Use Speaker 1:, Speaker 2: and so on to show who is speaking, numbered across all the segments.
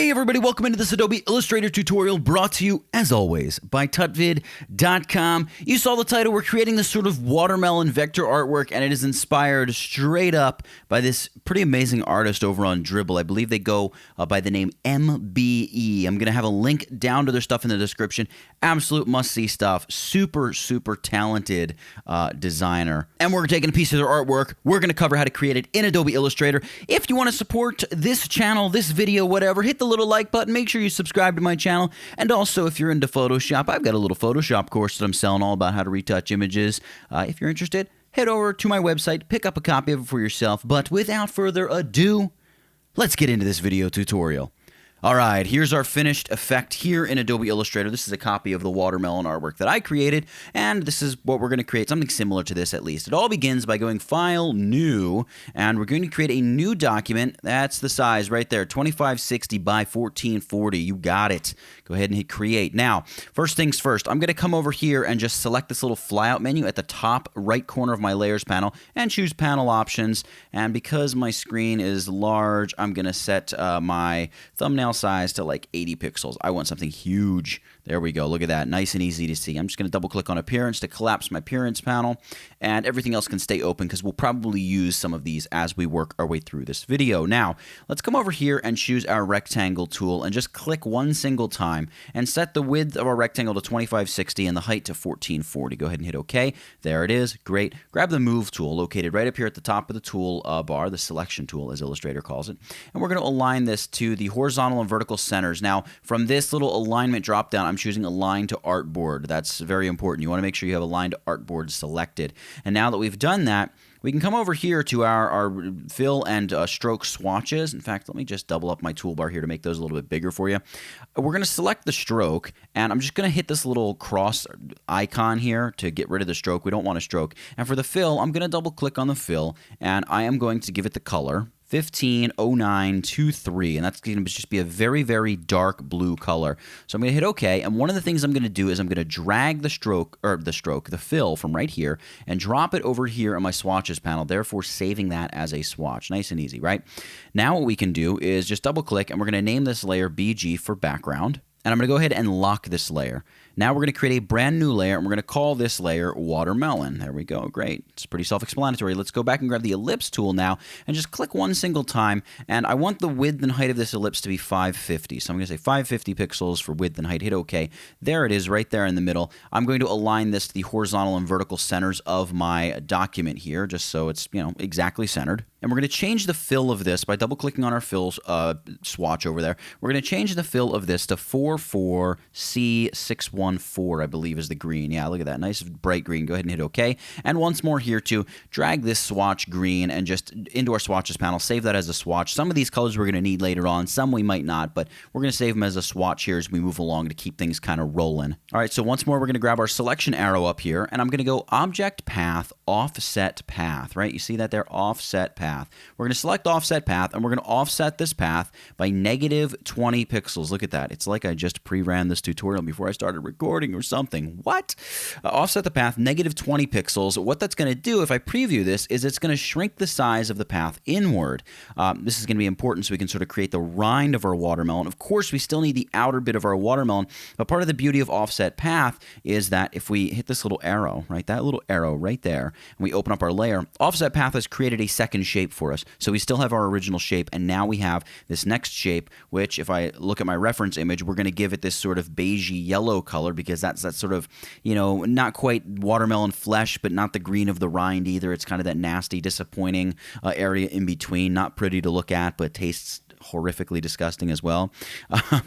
Speaker 1: Hey everybody, welcome into this Adobe Illustrator tutorial brought to you, as always, by tutvid.com. You saw the title, we're creating this sort of watermelon vector artwork, and it is inspired straight up by this pretty amazing artist over on Dribbble. I believe they go by the name MBE. I'm going to have a link down to their stuff in the description. Absolute must-see stuff. Super, super talented designer. And we're taking a piece of their artwork. We're going to cover how to create it in Adobe Illustrator. If you want to support this channel, this video, whatever, hit the little like button. Make sure you subscribe to my channel. And also, if you're into Photoshop, I've got a little Photoshop course that I'm selling all about how to retouch images. If you're interested, head over to my website, pick up a copy of it for yourself. But without further ado, let's get into this video tutorial. All right, here's our finished effect here in Adobe Illustrator. This is a copy of the watermelon artwork that I created, and this is what we're going to create, something similar to this at least. It all begins by going File, New, and we're going to create a new document. That's the size right there, 2560 by 1440. You got it. Go ahead and hit Create. Now, first things first, I'm going to come over here and just select this little flyout menu at the top right corner of my Layers panel and choose Panel Options. And because my screen is large, I'm going to set my thumbnail size to like 80 pixels. I want something huge. There we go. Look at that. Nice and easy to see. I'm just going to double click on Appearance to collapse my Appearance panel, and everything else can stay open because we'll probably use some of these as we work our way through this video. Now, let's come over here and choose our rectangle tool and just click one single time and set the width of our rectangle to 2560 and the height to 1440. Go ahead and hit OK. There it is. Great. Grab the Move tool located right up here at the top of the tool bar, the Selection tool as Illustrator calls it, and we're going to align this to the horizontal and vertical centers. Now, from this little alignment drop down, I'm choosing Align to Artboard. That's very important. You want to make sure you have Align to Artboard selected. And now that we've done that, we can come over here to our fill and stroke swatches. In fact, let me just double up my toolbar here to make those a little bit bigger for you. We're going to select the stroke, and I'm just going to hit this little cross icon here to get rid of the stroke. We don't want a stroke. And for the fill, I'm going to double click on the fill, and I am going to give it the color 150923, and that's going to just be a very, very dark blue color. So I'm going to hit OK, and one of the things I'm going to do is I'm going to drag the fill from right here and drop it over here on my swatches panel, therefore saving that as a swatch. Nice and easy, right? Now what we can do is just double click, and we're going to name this layer BG for background. And I'm going to go ahead and lock this layer. Now we're going to create a brand new layer, and we're going to call this layer Watermelon. There we go. Great. It's pretty self-explanatory. Let's go back and grab the Ellipse tool now and just click one single time. And I want the width and height of this ellipse to be 550. So I'm going to say 550 pixels for width and height. Hit OK. There it is right there in the middle. I'm going to align this to the horizontal and vertical centers of my document here, just so it's, exactly centered. And we're going to change the fill of this by double-clicking on our fill swatch over there. We're going to change the fill of this to 44C614, I believe is the green. Yeah, look at that. Nice bright green. Go ahead and hit OK. And once more here to drag this swatch green and just into our swatches panel. Save that as a swatch. Some of these colors we're going to need later on. Some we might not, but we're going to save them as a swatch here as we move along to keep things kind of rolling. All right, so once more we're going to grab our selection arrow up here, and I'm going to go Object Path, Offset Path, right? You see that there? Offset Path. We're going to select Offset Path, and we're going to offset this path by -20 pixels. Look at that. It's like I just pre-ran this tutorial before I started recording or something. What? Offset the path, -20 pixels. What that's going to do, if I preview this, is it's going to shrink the size of the path inward. This is going to be important so we can sort of create the rind of our watermelon. Of course, we still need the outer bit of our watermelon, but part of the beauty of Offset Path is that if we hit this little arrow, right, that little arrow right there, and we open up our layer, Offset Path has created a second shape for us. So we still have our original shape, and now we have this next shape, which if I look at my reference image, we're going to give it this sort of beigey yellow color because that's that sort of, not quite watermelon flesh, but not the green of the rind either. It's kind of that nasty, disappointing area in between. Not pretty to look at, but tastes horrifically disgusting as well.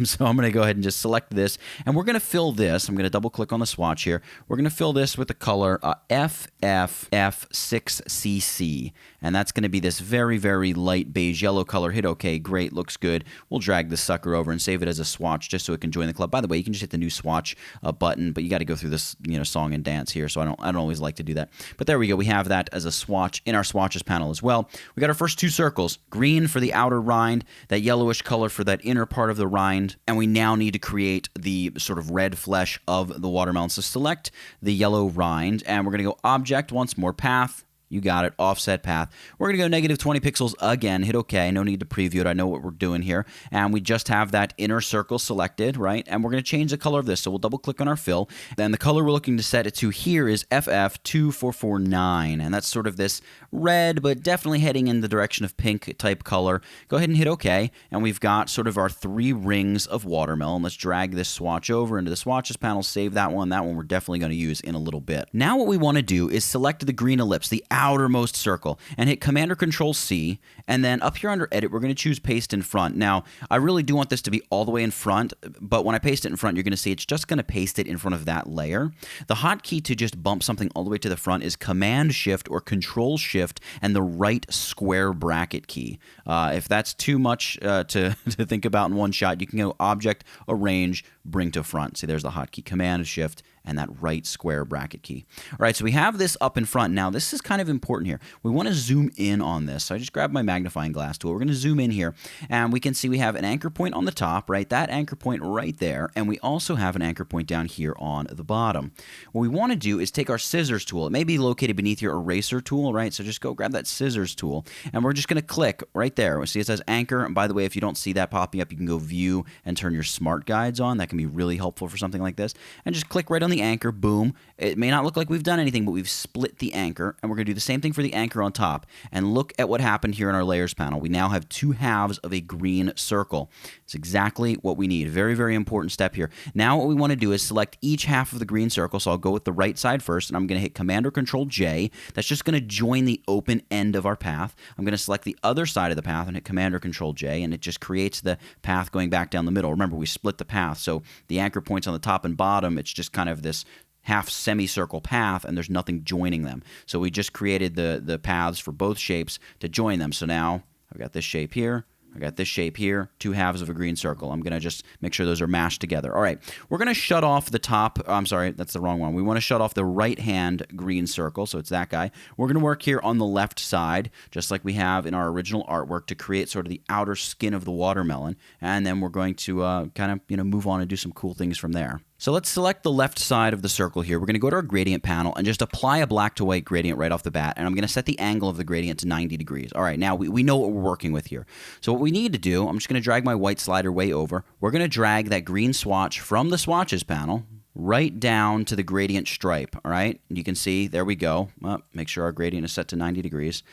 Speaker 1: So I'm going to go ahead and just select this, and we're going to fill this. I'm going to double click on the swatch here. We're going to fill this with the color FFF6CC, and that's going to be this very, very light beige yellow color. Hit OK. Great. Looks good. We'll drag this sucker over and save it as a swatch just so it can join the club. By the way, you can just hit the new swatch button, but you got to go through this song and dance here, so I don't always like to do that. But there we go. We have that as a swatch in our swatches panel as well. We got our first two circles, green for the outer rind, that yellowish color for that inner part of the rind, and we now need to create the sort of red flesh of the watermelon. So select the yellow rind, and we're going to go Object, once more Path, You got it, offset path. We're going to go negative 20 pixels again, hit OK. No need to preview it. I know what we're doing here. And we just have that inner circle selected, right? And we're going to change the color of this. So we'll double click on our fill. Then the color we're looking to set it to here is FF2449. And that's sort of this red, but definitely heading in the direction of pink type color. Go ahead and hit OK. And we've got sort of our 3 rings of watermelon. Let's drag this swatch over into the swatches panel, save that one. That one we're definitely going to use in a little bit. Now what we want to do is select the green ellipse, the outermost circle, and hit Command or Control C, and then up here under Edit, we're going to choose Paste in Front. Now, I really do want this to be all the way in front, but when I paste it in front, you're going to see it's just going to paste it in front of that layer. The hotkey to just bump something all the way to the front is Command Shift or Control Shift and the right square bracket key. If that's too much to think about in one shot, you can go Object, Arrange, Bring to Front. See, there's the hotkey, Command Shift, and that right square bracket key. All right, so we have this up in front. Now, this is kind of important here. We want to zoom in on this. So I just grabbed my magnifying glass tool. We're going to zoom in here, and we can see we have an anchor point on the top, right? That anchor point right there, and we also have an anchor point down here on the bottom. What we want to do is take our scissors tool. It may be located beneath your eraser tool, right? So just go grab that scissors tool, and we're just going to click right there. See, it says anchor, and by the way, if you don't see that popping up, you can go view and turn your smart guides on. That can be really helpful for something like this. And just click right on the anchor, boom. It may not look like we've done anything, but we've split the anchor, and we're going to do the same thing for the anchor on top. And look at what happened here in our layers panel. We now have 2 halves of a green circle. It's exactly what we need. Very, very important step here. Now what we want to do is select each half of the green circle. So I'll go with the right side first, and I'm going to hit Command or Control J. That's just going to join the open end of our path. I'm going to select the other side of the path and hit Command or Control J, and it just creates the path going back down the middle. Remember, we split the path, so the anchor points on the top and bottom, it's just kind of this half semicircle path, and there's nothing joining them. So we just created the paths for both shapes to join them. So now I've got this shape here, I got this shape here, 2 halves of a green circle. I'm going to just make sure those are mashed together. All right, we're going to shut off the top. I'm sorry, that's the wrong one. We want to shut off the right-hand green circle, so it's that guy. We're going to work here on the left side, just like we have in our original artwork, to create sort of the outer skin of the watermelon, and then we're going to kind of move on and do some cool things from there. So let's select the left side of the circle here. We're going to go to our gradient panel and just apply a black to white gradient right off the bat. And I'm going to set the angle of the gradient to 90 degrees. All right, now we know what we're working with here. So what we need to do, I'm just going to drag my white slider way over. We're going to drag that green swatch from the swatches panel right down to the gradient stripe. All right, and you can see, there we go. Make sure our gradient is set to 90 degrees.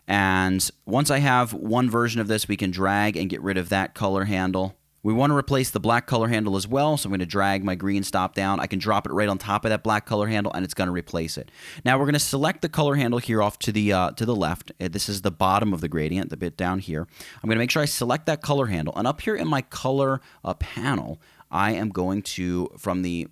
Speaker 1: And once I have one version of this, we can drag and get rid of that color handle. We want to replace the black color handle as well, so I'm going to drag my green stop down. I can drop it right on top of that black color handle, and it's going to replace it. Now we're going to select the color handle here off to the left. This is the bottom of the gradient, the bit down here. I'm going to make sure I select that color handle, and up here in my color panel, I am going to, from the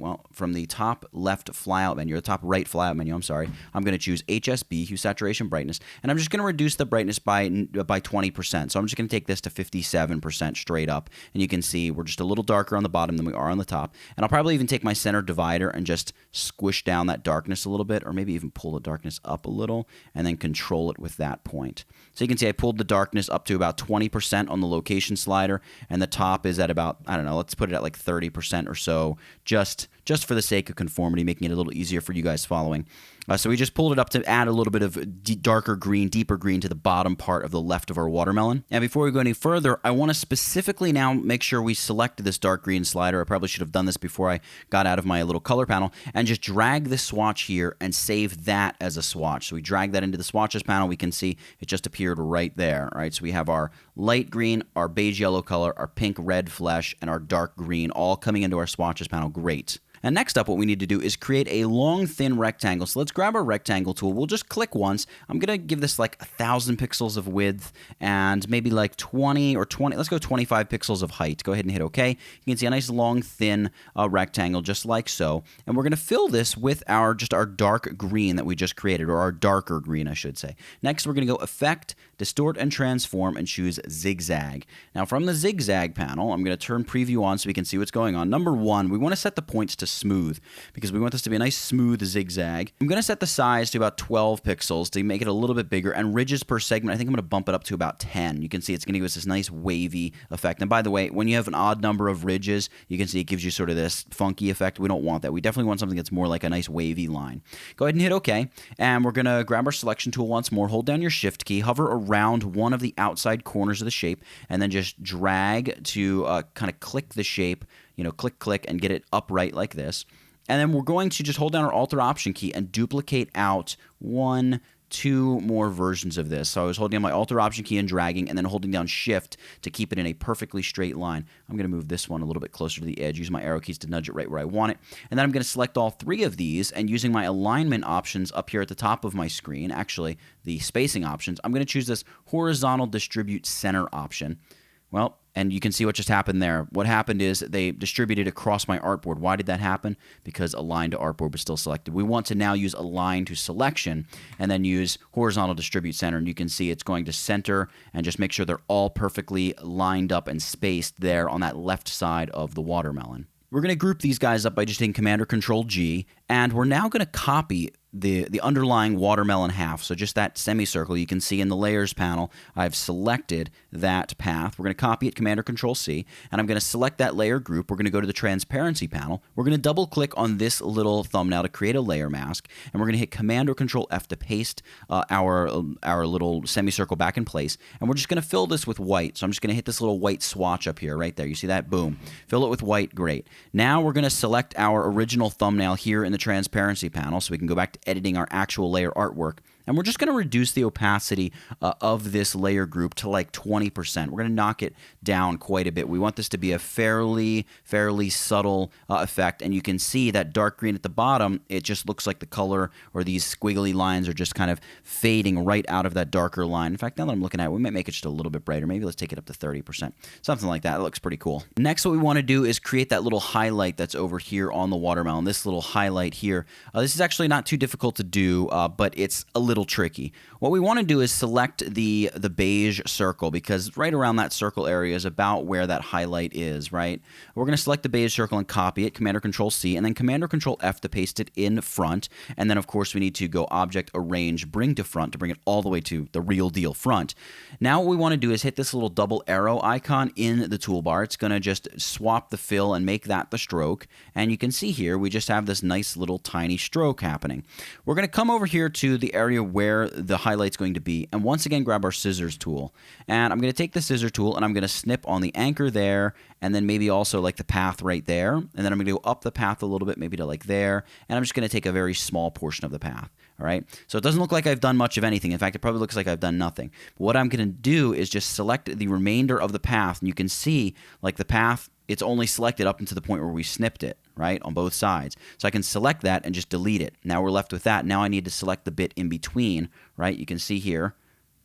Speaker 1: top left flyout menu, or the top right flyout menu, I'm sorry, I'm going to choose HSB, Hue, Saturation, Brightness, and I'm just going to reduce the brightness by 20%. So I'm just going to take this to 57% straight up, and you can see we're just a little darker on the bottom than we are on the top. And I'll probably even take my center divider and just squish down that darkness a little bit, or maybe even pull the darkness up a little, and then control it with that point. So you can see I pulled the darkness up to about 20% on the location slider, and the top is at about, I don't know, let's put it at like 30% or so, just for the sake of conformity, making it a little easier for you guys following. So we just pulled it up to add a little bit of darker green, deeper green to the bottom part of the left of our watermelon. And before we go any further, I want to specifically now make sure we select this dark green slider. I probably should have done this before I got out of my little color panel, and just drag this swatch here and save that as a swatch. So we drag that into the swatches panel. We can see it just appeared right there. All right, so we have our light green, our beige yellow color, our pink red flesh, and our dark green all coming into our swatches panel. Great. And next up, what we need to do is create a long, thin rectangle. So let's grab our rectangle tool. We'll just click once. I'm going to give this like 1,000 pixels of width and maybe like 20 or 20. Let's go 25 pixels of height. Go ahead and hit OK. You can see a nice, long, thin rectangle just like so. And we're going to fill this with our dark green that we just created, or our darker green, I should say. Next, we're going to go Effect, Distort and Transform, and choose Zig Zag. Now, from the Zig Zag panel, I'm going to turn Preview on so we can see what's going on. Number one, we want to set the points to to smooth because we want this to be a nice smooth zigzag. I'm going to set the size to about 12 pixels to make it a little bit bigger, and ridges per segment, I think I'm going to bump it up to about 10. You can see it's going to give us this nice wavy effect. And by the way, when you have an odd number of ridges, you can see it gives you sort of this funky effect. We don't want that. We definitely want something that's more like a nice wavy line. Go ahead and hit OK, and we're going to grab our selection tool once more, hold down your Shift key, hover around one of the outside corners of the shape, and then just drag to kind of click the shape, click, click, and get it upright like this. And then we're going to just hold down our Alt or Option key and duplicate out 1, 2 more versions of this. So I was holding down my Alt or Option key and dragging, and then holding down Shift to keep it in a perfectly straight line. I'm going to move this one a little bit closer to the edge, use my arrow keys to nudge it right where I want it. And then I'm going to select all 3 of these, and using my alignment options up here at the top of my screen, actually the spacing options, I'm going to choose this horizontal distribute center option. Well, and you can see what just happened there. What happened is they distributed across my artboard. Why did that happen? Because align to artboard was still selected. We want to now use align to selection and then use horizontal distribute center. And you can see it's going to center and just make sure they're all perfectly lined up and spaced there on that left side of the watermelon. We're going to group these guys up by just hitting Command or Control G, and we're now going to copy the underlying watermelon half. So just that semicircle you can see in the layers panel, I've selected that path. We're going to copy it, Command or Control C, and I'm going to select that layer group. We're going to go to the transparency panel. We're going to double click on this little thumbnail to create a layer mask, and we're going to hit Command or Control F to paste our little semicircle back in place. And we're just going to fill this with white. So I'm just going to hit this little white swatch up here, right there. You see that? Boom. Fill it with white. Great. Now we're going to select our original thumbnail here in the transparency panel so we can go back to editing our actual layer artwork. And we're just going to reduce the opacity of this layer group to like 20%. We're going to knock it down quite a bit. We want this to be a fairly subtle effect. And you can see that dark green at the bottom, it just looks like the color or these squiggly lines are just kind of fading right out of that darker line. In fact, now that I'm looking at it, we might make it just a little bit brighter. Maybe let's take it up to 30%. Something like that. It looks pretty cool. Next, what we want to do is create that little highlight that's over here on the watermelon. This little highlight here. This is actually not too difficult to do, but it's a little tricky. What we want to do is select the beige circle, because right around that circle area is about where that highlight is, right? We're going to select the beige circle and copy it, Command or Control C, and then Command or Control F to paste it in front. And then, of course, we need to go Object, Arrange, Bring to Front to bring it all the way to the real deal front. Now what we want to do is hit this little double arrow icon in the toolbar. It's going to just swap the fill and make that the stroke. And you can see here, we just have this nice little tiny stroke happening. We're going to come over here to the area where the highlight's going to be, and once again grab our scissors tool. And I'm going to take the scissor tool and I'm going to snip on the anchor there, and then maybe also like the path right there. And then I'm going to go up the path a little bit, maybe to like there. And I'm just going to take a very small portion of the path. All right. So it doesn't look like I've done much of anything. In fact, it probably looks like I've done nothing. But what I'm going to do is just select the remainder of the path. And you can see like the path, it's only selected up until the point where we snipped it, right, on both sides. So I can select that and just delete it. Now we're left with that. Now I need to select the bit in between, right? You can see here,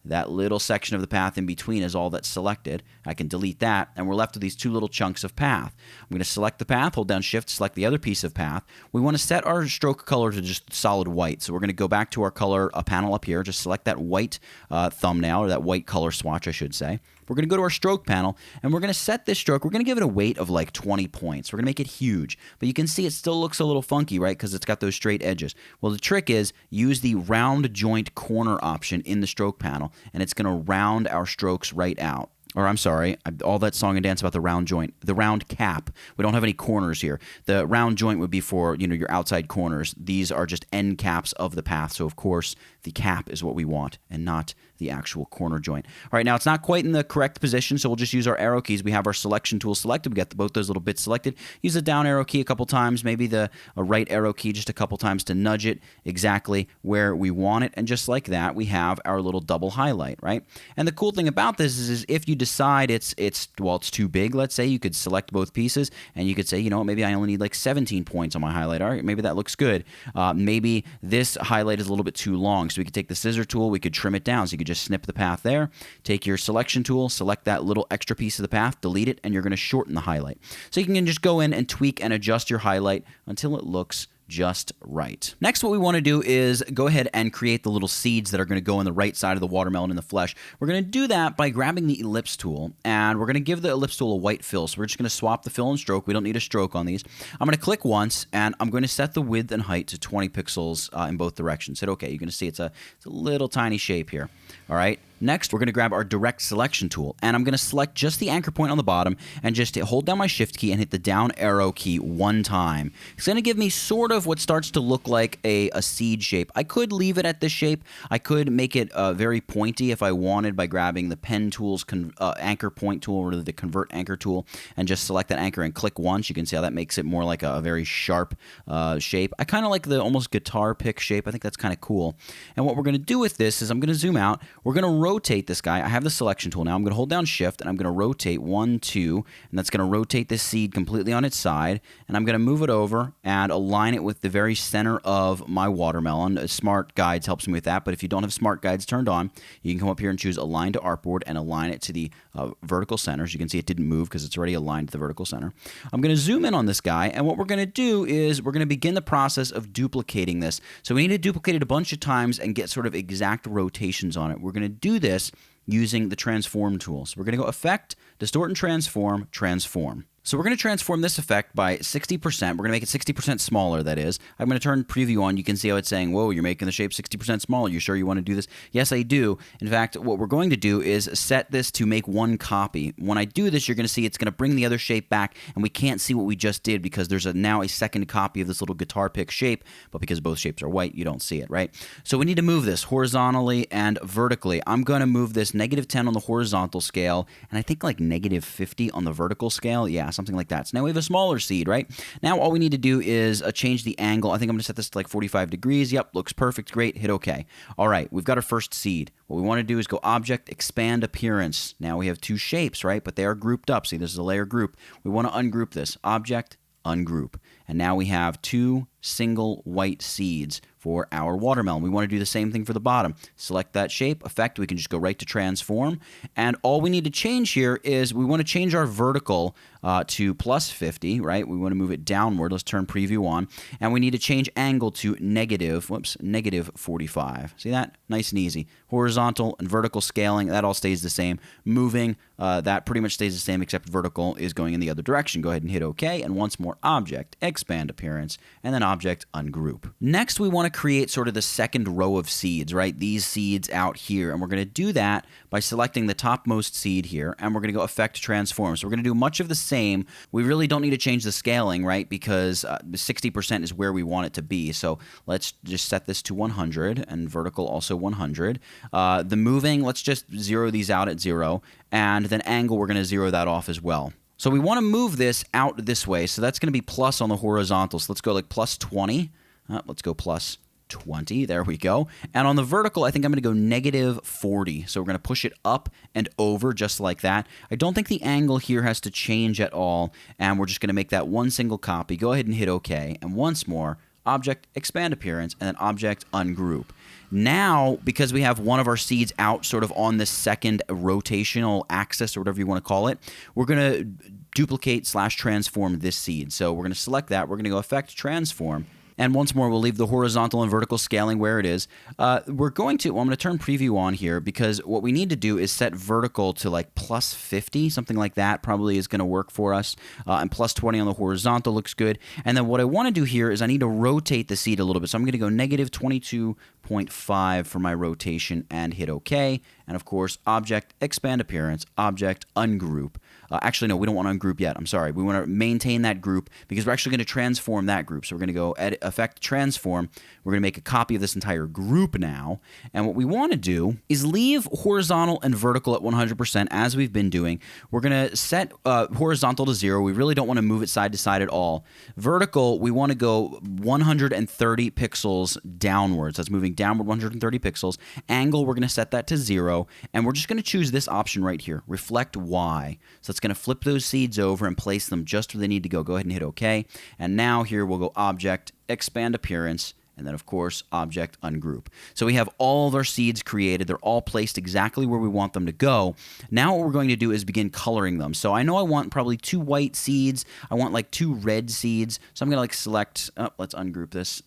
Speaker 1: that little section of the path in between is all that's selected. I can delete that, and we're left with these 2 little chunks of path. I'm going to select the path, hold down Shift, select the other piece of path. We want to set our stroke color to just solid white. So we're going to go back to our color panel up here, just select that white thumbnail, or that white color swatch, I should say. We're going to go to our stroke panel, and we're going to set this stroke. We're going to give it a weight of like 20 points. We're going to make it huge. But you can see it still looks a little funky, right, because it's got those straight edges. Well, the trick is use the round joint corner option in the stroke panel, and it's going to round our strokes right out. Or I'm sorry, all that song and dance about the round joint, the round cap. We don't have any corners here. The round joint would be for, your outside corners. These are just end caps of the path. So, of course, the cap is what we want and not the actual corner joint. All right, now it's not quite in the correct position, so we'll just use our arrow keys. We have our selection tool selected. We got both those little bits selected. Use the down arrow key a couple times, maybe a right arrow key just a couple times to nudge it exactly where we want it. And just like that, we have our little double highlight, right? And the cool thing about this is if you decide it's too big, let's say, you could select both pieces and you could say, maybe I only need like 17 points on my highlight. All right, maybe that looks good. Maybe this highlight is a little bit too long, so we could take the scissor tool, we could trim it down. So you could just snip the path there, take your selection tool, select that little extra piece of the path, delete it, and you're going to shorten the highlight. So you can just go in and tweak and adjust your highlight until it looks just right. Next, what we want to do is go ahead and create the little seeds that are going to go on the right side of the watermelon in the flesh. We're going to do that by grabbing the ellipse tool, and we're going to give the ellipse tool a white fill. So we're just going to swap the fill and stroke. We don't need a stroke on these. I'm going to click once, and I'm going to set the width and height to 20 pixels in both directions. Hit OK. You're going to see it's a little tiny shape here. All right. Next, we're going to grab our direct selection tool, and I'm going to select just the anchor point on the bottom and just hold down my shift key and hit the down arrow key one time. It's going to give me sort of what starts to look like a seed shape. I could leave it at this shape. I could make it very pointy if I wanted by grabbing the pen tool's anchor point tool or the convert anchor tool and just select that anchor and click once. You can see how that makes it more like a very sharp shape. I kind of like the almost guitar pick shape. I think that's kind of cool. And what we're going to do with this is I'm going to zoom out. We're going to rotate this guy. I have the selection tool now. I'm going to hold down shift and I'm going to rotate 1, 2, and that's going to rotate this seed completely on its side, and I'm going to move it over and align it with the very center of my watermelon. Smart Guides helps me with that, but if you don't have Smart Guides turned on, you can come up here and choose Align to Artboard and align it to the vertical center. As you can see, it didn't move because it's already aligned to the vertical center. I'm going to zoom in on this guy, and what we're going to do is we're going to begin the process of duplicating this. So we need to duplicate it a bunch of times and get sort of exact rotations on it. We're going to do this using the transform tool. So we're going to go Effect, Distort and Transform, Transform. So we're going to transform this effect by 60%. We're going to make it 60% smaller, that is. I'm going to turn preview on. You can see how it's saying, whoa, you're making the shape 60% smaller. You sure you want to do this? Yes, I do. In fact, what we're going to do is set this to make one copy. When I do this, you're going to see it's going to bring the other shape back, and we can't see what we just did because there's now a second copy of this little guitar pick shape, but because both shapes are white, you don't see it, right? So we need to move this horizontally and vertically. I'm going to move this -10 on the horizontal scale, and I think like -50 on the vertical scale. Yeah, something like that. So now we have a smaller seed, right? Now all we need to do is change the angle. I think I'm going to set this to like 45 degrees. Yep, looks perfect. Great. Hit OK. All right, we've got our first seed. What we want to do is go Object, Expand Appearance. Now we have two shapes, right? But they are grouped up. See, this is a layer group. We want to ungroup this. Object, Ungroup. And now we have two single white seeds for our watermelon. We want to do the same thing for the bottom. Select that shape, Effect, we can just go right to Transform, and all we need to change here is we want to change our vertical to +50, right? We want to move it downward. Let's turn preview on, and we need to change angle to -45. See that? Nice and easy. Horizontal and vertical scaling, that all stays the same. Moving, that pretty much stays the same except vertical is going in the other direction. Go ahead and hit OK, and once more Object, Expand Appearance, and then Object, Ungroup. Next, we want to create sort of the second row of seeds, right? These seeds out here, and we're going to do that by selecting the topmost seed here, and we're going to go Effect, Transform. So we're going to do much of the same. We really don't need to change the scaling, right? Because 60% is where we want it to be. So let's just set this to 100, and vertical also 100. The moving, let's just zero these out at 0, and then angle, we're going to zero that off as well. So we want to move this out this way, so that's going to be plus on the horizontal. So let's go like +20. Let's go +20. There we go. And on the vertical, I think I'm going to go -40. So we're going to push it up and over just like that. I don't think the angle here has to change at all, and we're just going to make that one single copy. Go ahead and hit OK. And once more, Object, Expand Appearance, and then Object, Ungroup. Now, because we have one of our seeds out sort of on this second rotational axis or whatever you want to call it, we're going to duplicate/transform this seed. So we're going to select that. We're going to go Effect, Transform. And once more, we'll leave the horizontal and vertical scaling where it is. I'm going to turn preview on here because what we need to do is set vertical to like +50, something like that probably is going to work for us. And +20 on the horizontal looks good. And then what I want to do here is I need to rotate the seed a little bit. So I'm going to go -22.5 for my rotation and hit OK. And of course, Object, Expand Appearance, Object, Ungroup. Actually, no, we don't want to ungroup yet. I'm sorry. We want to maintain that group because we're actually going to transform that group. So we're going to go Edit, Effect, Transform. We're going to make a copy of this entire group now. And what we want to do is leave horizontal and vertical at 100% as we've been doing. We're going to set horizontal to 0. We really don't want to move it side to side at all. Vertical, we want to go 130 pixels downwards. That's moving downward 130 pixels. Angle, we're going to set that to 0. And we're just going to choose this option right here, Reflect Y. So it's going to flip those seeds over and place them just where they need to go. Go ahead and hit OK. And now here we'll go Object, Expand Appearance, and then, of course, object ungroup. So we have all of our seeds created. They're all placed exactly where we want them to go. Now what we're going to do is begin coloring them. So I know I want probably 2 white seeds. I want like 2 red seeds. So I'm going to like select, let's ungroup this.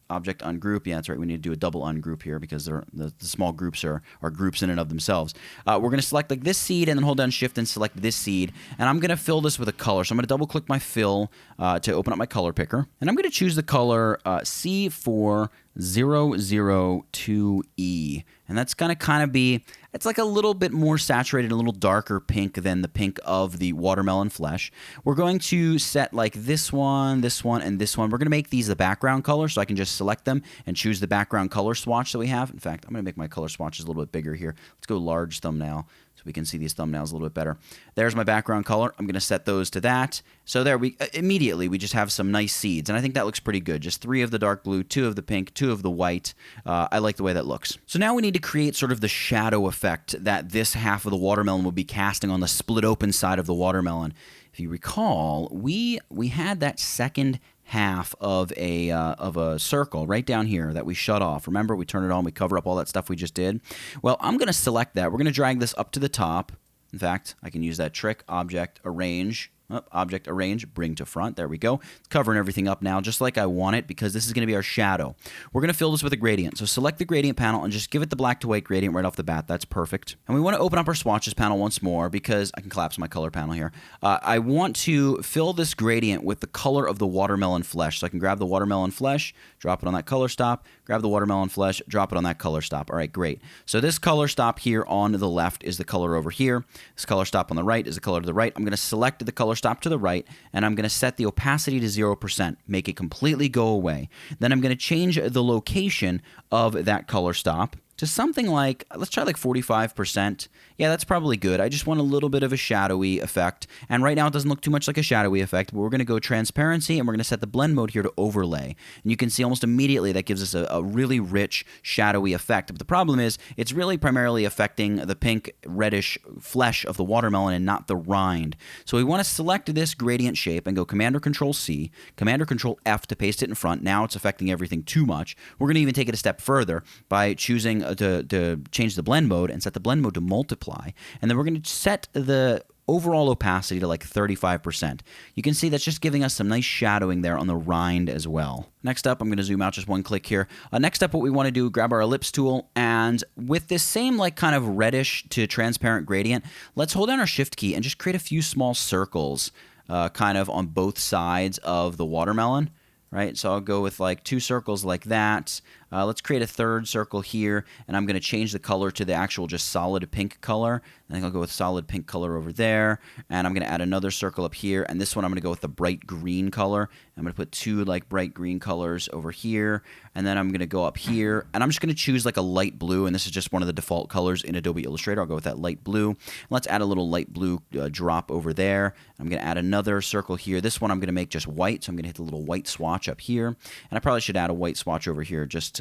Speaker 1: Object ungroup. Yeah, that's right. We need to do a double ungroup here because the small groups are groups in and of themselves. We're going to select like this seed and then hold down shift and select this seed. And I'm going to fill this with a color. So I'm going to double click my fill to open up my color picker. And I'm going to choose the color C4002E. And that's going to kind of be, it's like a little bit more saturated, a little darker pink than the pink of the watermelon flesh. We're going to set like this one, and this one. We're going to make these the background color, so I can just select them and choose the background color swatch that we have. In fact, I'm going to make my color swatches a little bit bigger here. Let's go large thumbnail so we can see these thumbnails a little bit better. There's my background color. I'm going to set those to that. So there we immediately we just have some nice seeds, and I think that looks pretty good. Just 3 of the dark blue, 2 of the pink, 2 of the white. I like the way that looks. So now we need to create sort of the shadow effect that this half of the watermelon will be casting on the split open side of the watermelon. If you recall, we had that second half of a circle right down here that we shut off. Remember, we turn it on, we cover up all that stuff we just did. Well, I'm going to select that. We're going to drag this up to the top. In fact, I can use that trick, object, arrange, object, arrange, bring to front. There we go. It's covering everything up now just like I want it because this is going to be our shadow. We're going to fill this with a gradient. So select the gradient panel and just give it the black to white gradient right off the bat. That's perfect. And we want to open up our swatches panel once more because I can collapse my color panel here. I want to fill this gradient with the color of the watermelon flesh. So I can grab the watermelon flesh, drop it on that color stop, grab the watermelon flesh, drop it on that color stop. All right, great. So this color stop here on the left is the color over here. This color stop on the right is the color to the right. I'm going to select the color stop to the right, and I'm going to set the opacity to 0%, make it completely go away. Then I'm going to change the location of that color stop to something like, let's try like 45%. Yeah, that's probably good. I just want a little bit of a shadowy effect. And right now it doesn't look too much like a shadowy effect, but we're going to go transparency and we're going to set the blend mode here to overlay. And you can see almost immediately that gives us a really rich shadowy effect. But the problem is it's really primarily affecting the pink reddish flesh of the watermelon and not the rind. So we want to select this gradient shape and go Command or Control C, Command or Control F to paste it in front. Now it's affecting everything too much. We're going to even take it a step further by choosing to change the blend mode and set the blend mode to multiply. And then we're going to set the overall opacity to like 35%. You can see that's just giving us some nice shadowing there on the rind as well. Next up, I'm going to zoom out just one click here. Next up, what we want to do, grab our ellipse tool, and with this same like kind of reddish to transparent gradient, let's hold down our shift key and just create a few small circles kind of on both sides of the watermelon. Right, so I'll go with like 2 circles like that. Let's create a third circle here, and I'm going to change the color to the actual just solid pink color. I think I'll go with solid pink color over there, and I'm going to add another circle up here, and this one I'm going to go with the bright green color. I'm going to put 2 like bright green colors over here, and then I'm going to go up here, and I'm just going to choose like a light blue, and this is just one of the default colors in Adobe Illustrator. I'll go with that light blue. Let's add a little light blue drop over there. I'm going to add another circle here. This one I'm going to make just white, so I'm going to hit the little white swatch up here, and I probably should add a white swatch over here just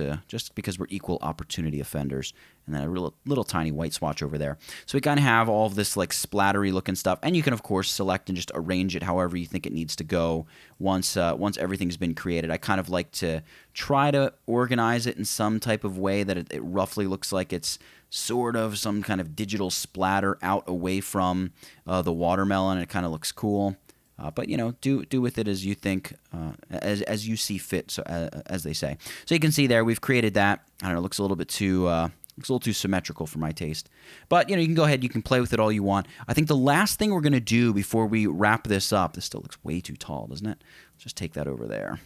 Speaker 1: because we're equal opportunity offenders. And then a little tiny white swatch over there. So we kind of have all of this like splattery looking stuff. And you can, of course, select and just arrange it however you think it needs to go once everything's been created. I kind of like to try to organize it in some type of way that it roughly looks like it's sort of some kind of digital splatter out away from the watermelon. It kind of looks cool. But, you know, do with it as you think, as you see fit, so as they say. So you can see there we've created that. I don't know, it looks a little bit too... Looks a little too symmetrical for my taste. But, you know, you can go ahead. You can play with it all you want. I think the last thing we're going to do before we wrap this up, this still looks way too tall, doesn't it? Let's just take that over there.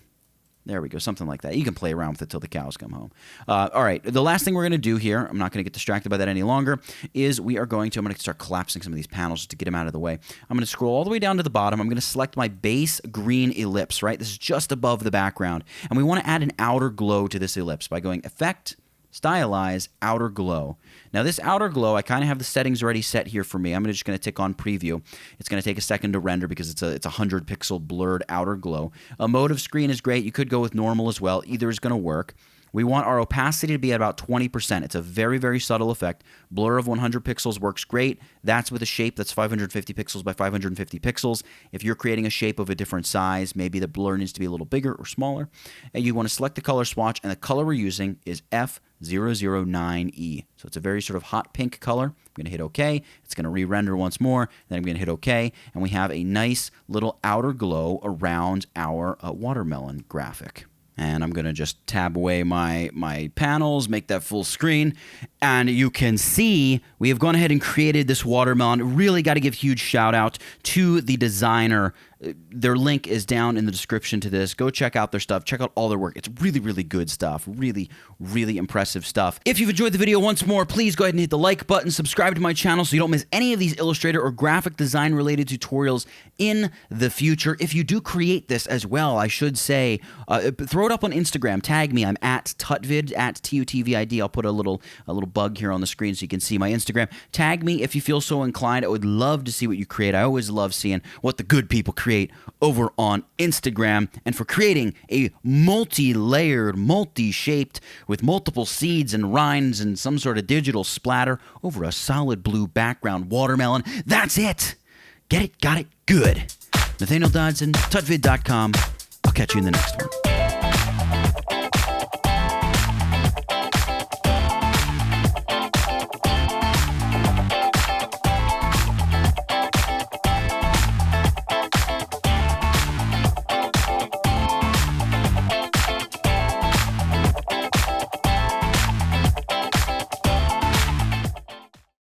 Speaker 1: There we go, something like that. You can play around with it till the cows come home. All right, the last thing we're going to do here, I'm not going to get distracted by that any longer, is I'm going to start collapsing some of these panels just to get them out of the way. I'm going to scroll all the way down to the bottom. I'm going to select my base green ellipse, right? This is just above the background. And we want to add an outer glow to this ellipse by going Effect, Stylize, Outer Glow. Now this outer glow, I kind of have the settings already set here for me. I'm just going to tick on Preview. It's going to take a second to render because it's a 100 pixel blurred outer glow. A mode of screen is great. You could go with normal as well. Either is going to work. We want our opacity to be at about 20%. It's a very, very subtle effect. Blur of 100 pixels works great. That's with a shape that's 550 pixels by 550 pixels. If you're creating a shape of a different size, maybe the blur needs to be a little bigger or smaller. And you want to select the color swatch, and the color we're using is F009E. So it's a very sort of hot pink color. I'm going to hit OK. It's going to re-render once more. Then I'm going to hit OK. And we have a nice little outer glow around our watermelon graphic. And I'm going to just tab away my panels, make that full screen. And you can see we have gone ahead and created this watermelon. Really got to give huge shout out to the designer. Their link is down in the description to this. Go check out their stuff. Check out all their work. It's really, really good stuff. Really, really impressive stuff. If you've enjoyed the video once more, please go ahead and hit the like button. Subscribe to my channel so you don't miss any of these Illustrator or graphic design related tutorials in the future. If you do create this as well, I should say, throw it up on Instagram. Tag me. I'm at Tutvid, at TUTVID. I'll put a little bug here on the screen so you can see my Instagram. Tag me if you feel so inclined. I would love to see what you create. I always love seeing what the good people create over on Instagram. And for creating a multi-layered, multi-shaped with multiple seeds and rinds and some sort of digital splatter over a solid blue background watermelon, that's it. Get it, got it, good. Nathaniel Dodson, tutvid.com. I'll catch you in the next one.